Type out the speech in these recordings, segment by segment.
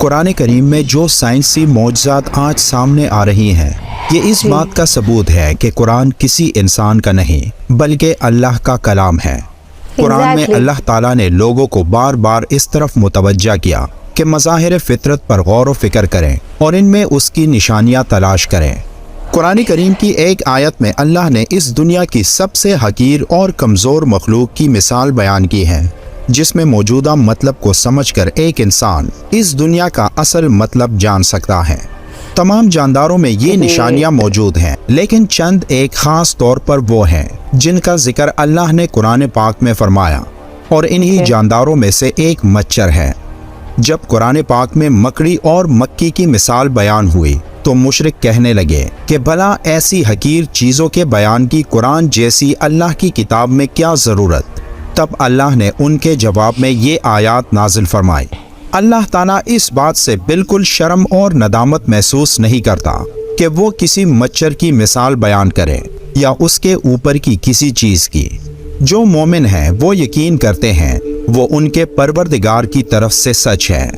قرآن کریم میں جو سائنسی معجزات آج سامنے آ رہی ہیں، یہ اس بات کا ثبوت ہے کہ قرآن کسی انسان کا نہیں بلکہ اللہ کا کلام ہے۔ قرآن میں اللہ تعالیٰ نے لوگوں کو بار بار اس طرف متوجہ کیا کہ مظاہر فطرت پر غور و فکر کریں اور ان میں اس کی نشانیاں تلاش کریں۔ قرآن کریم کی ایک آیت میں اللہ نے اس دنیا کی سب سے حقیر اور کمزور مخلوق کی مثال بیان کی ہے، جس میں موجودہ مطلب کو سمجھ کر ایک انسان اس دنیا کا اصل مطلب جان سکتا ہے۔ تمام جانداروں میں یہ نشانیاں موجود ہیں، لیکن چند ایک خاص طور پر وہ ہیں جن کا ذکر اللہ نے قرآن پاک میں فرمایا، اور انہی جانداروں میں سے ایک مچھر ہے۔ جب قرآن پاک میں مکڑی اور مکی کی مثال بیان ہوئی تو مشرک کہنے لگے کہ بھلا ایسی حقیر چیزوں کے بیان کی قرآن جیسی اللہ کی کتاب میں کیا ضرورت؟ تب اللہ نے ان کے جواب میں یہ آیات نازل فرمائی۔ اللہ تعالیٰ اس بات سے بالکل شرم اور ندامت محسوس نہیں کرتا کہ وہ کسی مچھر کی مثال بیان کرے یا اس کے اوپر کی کسی چیز کی۔ جو مومن ہیں وہ یقین کرتے ہیں وہ ان کے پروردگار کی طرف سے سچ ہے،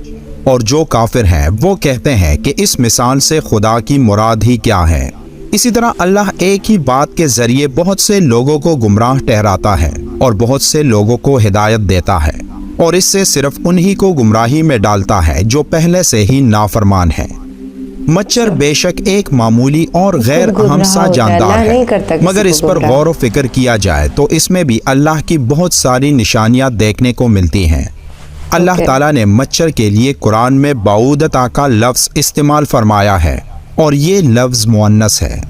اور جو کافر ہیں وہ کہتے ہیں کہ اس مثال سے خدا کی مراد ہی کیا ہے۔ اسی طرح اللہ ایک ہی بات کے ذریعے بہت سے لوگوں کو گمراہ ٹھہراتا ہے اور بہت سے لوگوں کو ہدایت دیتا ہے، اور اس سے صرف انہی کو گمراہی میں ڈالتا ہے جو پہلے سے ہی نافرمان ہے۔ مچھر بے شک ایک معمولی اور غیر اہم سا جاندار ہے، مگر اس پر غور و فکر کیا جائے تو اس میں بھی اللہ کی بہت ساری نشانیاں دیکھنے کو ملتی ہیں۔ اللہ تعالیٰ نے مچھر کے لیے قرآن میں بعودتا کا لفظ استعمال فرمایا ہے، اور یہ لفظ مؤنث ہے۔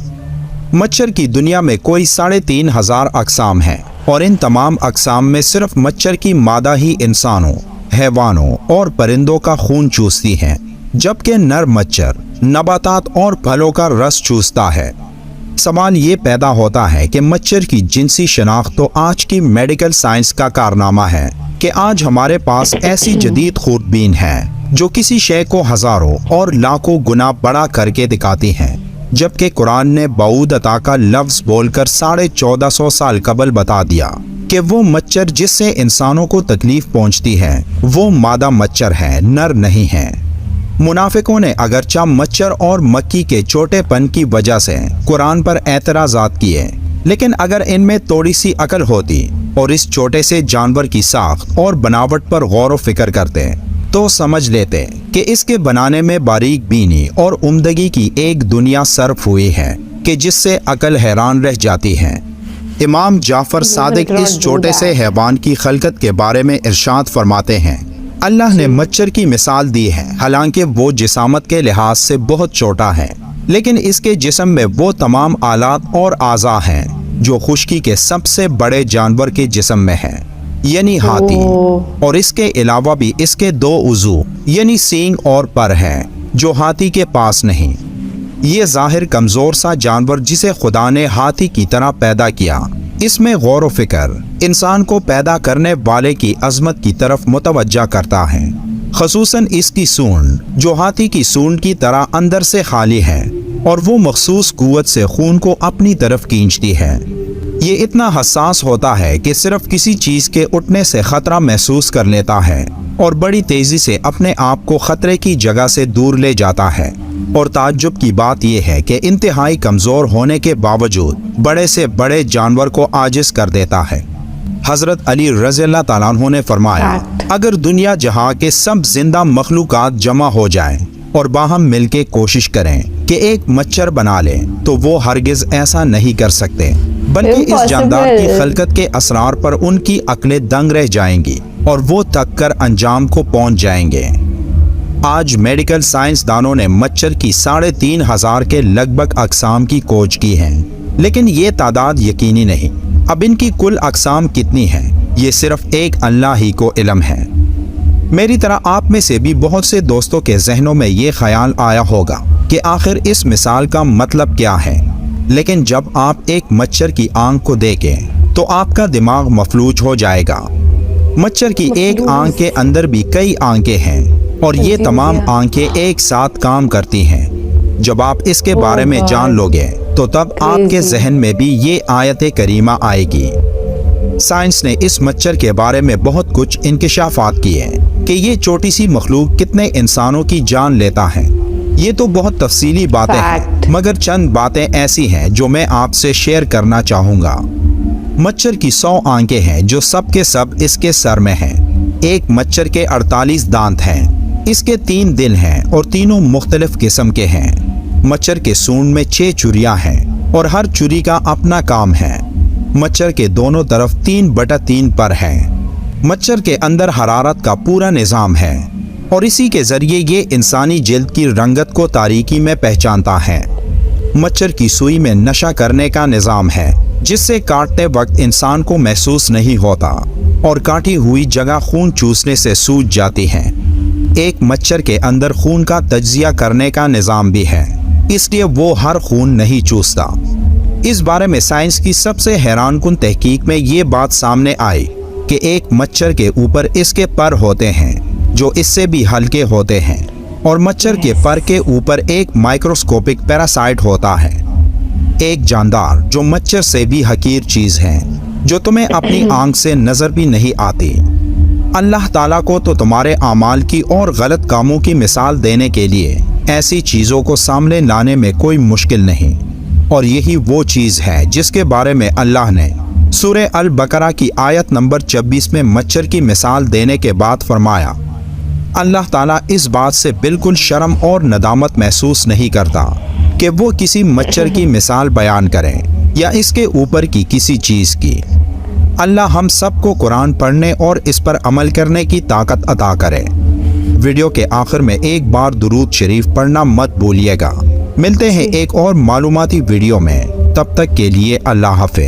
مچھر کی دنیا میں کوئی 3500 اقسام ہیں، اور ان تمام اقسام میں صرف مچھر کی مادہ ہی انسانوں، حیوانوں اور پرندوں کا خون چوستی ہیں، جبکہ نر مچھر نباتات اور پھلوں کا رس چوستا ہے۔ سوال یہ پیدا ہوتا ہے کہ مچھر کی جنسی شناخت تو آج کی میڈیکل سائنس کا کارنامہ ہے کہ آج ہمارے پاس ایسی جدید خوردبین ہے جو کسی شے کو ہزاروں اور لاکھوں گنا بڑا کر کے دکھاتی ہیں، جبکہ قرآن نے بعودتا کا لفظ بول کر 1450 سال قبل بتا دیا کہ وہ مچھر جس سے انسانوں کو تکلیف پہنچتی ہے وہ مادہ مچھر ہے، نر نہیں ہے۔ منافقوں نے اگرچہ مچھر اور مکی کے چھوٹے پن کی وجہ سے قرآن پر اعتراضات کیے، لیکن اگر ان میں تھوڑی سی عقل ہوتی اور اس چھوٹے سے جانور کی ساخت اور بناوٹ پر غور و فکر کرتے تو سمجھ لیتے کہ اس کے بنانے میں باریک بینی اور عمدگی کی ایک دنیا صرف ہوئی ہے کہ جس سے عقل حیران رہ جاتی ہے۔ امام جعفر صادق اس چھوٹے سے حیوان کی خلقت کے بارے میں ارشاد فرماتے ہیں، اللہ نے مچھر کی مثال دی ہے، حالانکہ وہ جسامت کے لحاظ سے بہت چھوٹا ہے، لیکن اس کے جسم میں وہ تمام آلات اور اعضاء ہیں جو خشکی کے سب سے بڑے جانور کے جسم میں ہیں، یعنی ہاتھی، اور اس کے علاوہ بھی اس کے 2 عضو یعنی سینگ اور پر ہیں جو ہاتھی کے پاس نہیں۔ یہ ظاہر کمزور سا جانور جسے خدا نے ہاتھی کی طرح پیدا کیا، اس میں غور و فکر انسان کو پیدا کرنے والے کی عظمت کی طرف متوجہ کرتا ہے، خصوصاً اس کی سونڈ جو ہاتھی کی سونڈ کی طرح اندر سے خالی ہے اور وہ مخصوص قوت سے خون کو اپنی طرف کھینچتی ہے۔ یہ اتنا حساس ہوتا ہے کہ صرف کسی چیز کے اٹھنے سے خطرہ محسوس کر لیتا ہے اور بڑی تیزی سے اپنے آپ کو خطرے کی جگہ سے دور لے جاتا ہے، اور تعجب کی بات یہ ہے کہ انتہائی کمزور ہونے کے باوجود بڑے سے بڑے جانور کو عاجز کر دیتا ہے۔ حضرت علی رضی اللہ تعالیٰ عنہ نے فرمایا، اگر دنیا جہاں کے سب زندہ مخلوقات جمع ہو جائیں اور باہم مل کے کوشش کریں کہ ایک مچھر بنا لیں تو وہ ہرگز ایسا نہیں کر سکتے، بلکہ اس جاندار کی خلقت کے اسرار پر ان کی عقلیں دنگ رہ جائیں گی اور وہ تک کر انجام کو پہنچ جائیں گے۔ آج میڈیکل سائنس دانوں نے مچھر کی 3500 کے لگ بھگ اقسام کی کھوج کی ہے، لیکن یہ تعداد یقینی نہیں۔ اب ان کی کل اقسام کتنی ہیں یہ صرف ایک اللہ ہی کو علم ہے۔ میری طرح آپ میں سے بھی بہت سے دوستوں کے ذہنوں میں یہ خیال آیا ہوگا کہ آخر اس مثال کا مطلب کیا ہے، لیکن جب آپ ایک مچھر کی آنکھ کو دیکھیں تو آپ کا دماغ مفلوج ہو جائے گا۔ مچھر کی ایک آنکھ کے اندر بھی کئی آنکھیں ہیں اور یہ تمام آنکھیں ایک ساتھ کام کرتی ہیں۔ جب آپ اس کے بارے میں جان لو گے تو تب آپ کے ذہن میں بھی یہ آیت کریمہ آئے گی، سائنس نے اس مچھر کے بارے میں بہت کچھ انکشافات کیے کہ یہ چھوٹی سی مخلوق کتنے انسانوں کی جان لیتا ہے۔ یہ تو بہت تفصیلی باتیں ہیں، مگر چند باتیں ایسی ہیں جو میں آپ سے شیئر کرنا چاہوں گا۔ مچھر کی 100 آنکھیں ہیں جو سب کے سب اس کے سر میں ہیں۔ ایک مچھر کے 48 دانت ہیں۔ اس کے 3 دل ہیں اور تینوں مختلف قسم کے ہیں۔ مچھر کے سونڈ میں 6 چوریاں ہیں اور ہر چوری کا اپنا کام ہے۔ مچھر کے دونوں طرف 3/3 پر ہیں۔ مچھر کے اندر حرارت کا پورا نظام ہے اور اسی کے ذریعے یہ انسانی جلد کی رنگت کو تاریکی میں پہچانتا ہے۔ مچھر کی سوئی میں نشہ کرنے کا نظام ہے جس سے کاٹتے وقت انسان کو محسوس نہیں ہوتا اور کاٹی ہوئی جگہ خون چوسنے سے سوج جاتی ہے۔ ایک مچھر کے اندر خون کا تجزیہ کرنے کا نظام بھی ہے، اس لیے وہ ہر خون نہیں چوستا۔ اس بارے میں سائنس کی سب سے حیران کن تحقیق میں یہ بات سامنے آئی کہ ایک مچھر کے اوپر اس کے پر ہوتے ہیں جو اس سے بھی ہلکے ہوتے ہیں، اور مچھر کے پر کے اوپر ایک مائکروسکوپک پیراسائٹ ہوتا ہے، ایک جاندار جو مچھر سے بھی حقیر چیز ہے، جو تمہیں اپنی آنکھ سے نظر بھی نہیں آتی۔ اللہ تعالیٰ کو تو تمہارے اعمال کی اور غلط کاموں کی مثال دینے کے لیے ایسی چیزوں کو سامنے لانے میں کوئی مشکل نہیں، اور یہی وہ چیز ہے جس کے بارے میں اللہ نے سورہ البقرہ کی آیت نمبر 26 میں مچھر کی مثال دینے کے بعد فرمایا، اللہ تعالیٰ اس بات سے بالکل شرم اور ندامت محسوس نہیں کرتا کہ وہ کسی مچھر کی مثال بیان کریں یا اس کے اوپر کی کسی چیز کی۔ اللہ ہم سب کو قرآن پڑھنے اور اس پر عمل کرنے کی طاقت عطا کرے۔ ویڈیو کے آخر میں ایک بار درود شریف پڑھنا مت بھولیے گا۔ ملتے ہیں ایک اور معلوماتی ویڈیو میں، تب تک کے لیے اللہ حافظ۔